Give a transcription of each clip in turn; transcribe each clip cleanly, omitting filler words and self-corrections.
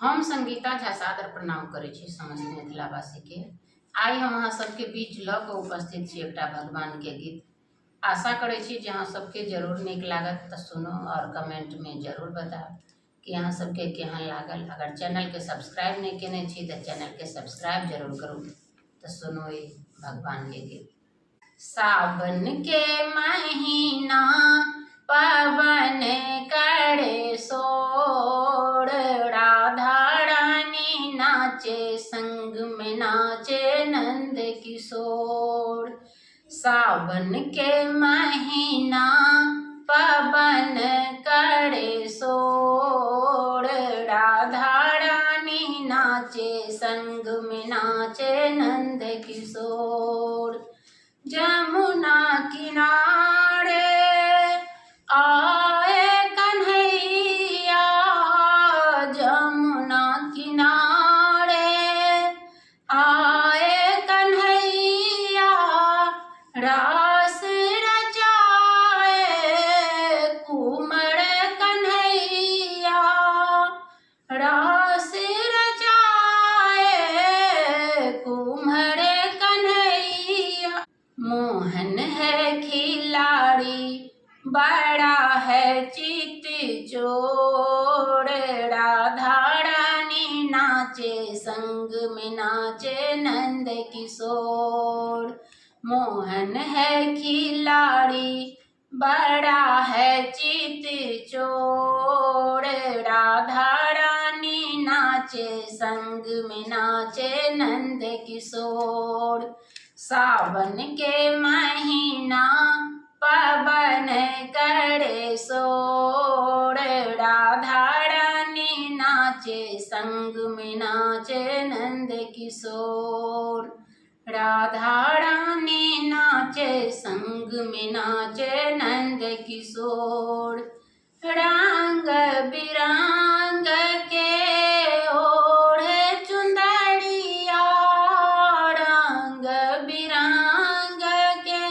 हम संगीता झा सादर प्रणाम करै छी समस्त मिथिलावासी के। आई हम अहाँ सबके बीच लऽ कऽ उपस्थित छी एकटा भगवान के गीत। आशा करै छी जे अहाँ सबके जरूर नीक लागत तऽ सुनो और कमेंट में जरूर बताओ कि अहाँ सबके केहन लागल। अगर चैनल के सब्सक्राइब नहीं केने छी तऽ चैनल के सब्सक्राइब जरूर करू। तो सुनो ये भगवान के गीत। सावन के महीना पवन करे सोड़, राधा रानी नाचे संग में नाचे नंद किशोर। सावन के महीना पवन करे सोड़, राधा रानी नाचे संग में नाचे नंद किशोर। जमुना किनारे आए कन्हैया, जमुना किनारे आए कन्हैया, रास रचाए कुंवर कन्हैया, रास रचाए कुंवर कन्हैया। मोहन है खिलाड़ी बड़ा है चित चोर, राधा रानी नाचे संग में नाचे नंद किशोर। मोहन है खिलाड़ी बड़ा है चित चोर, राधा रानी नाचे संग में नाचे नंद किशोर। सावन के महीना पवन करे सोड़, राधा रानी नाचे संग में नाचे नंद किशोर। राधा रानी नाचे संग में नाचे नंद किशोर। रंग बिरंग के ओढ़े चुंदड़िया, रंग बिरंग के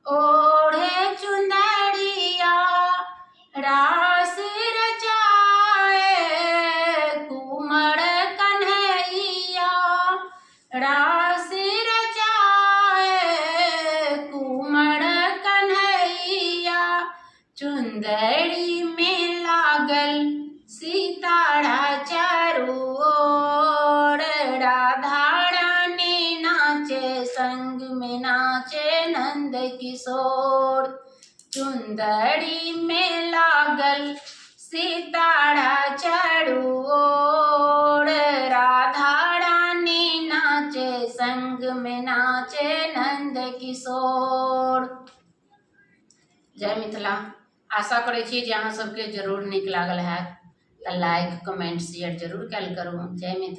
ओढ़े चुंदड़िया, रास रचाए कुंवर कन्हैया, रास रचाए कुंवर कन्हैया। चुंदड़ी में लागल सितारा चारू ओर, राधा रानी नाचे संग में नाचे नंद किशोर। चुंदड़ी में लागल सितारा चारू ओर, राधा रानी नाचे संग में नाचे नंद किशोर। जय मिथिला। आशा करै छी जे अहाँ सबके जरूर नीक लागल हैत तऽ लाइक कमेंट शेयर जरूर कयल करू। जय मिथिला।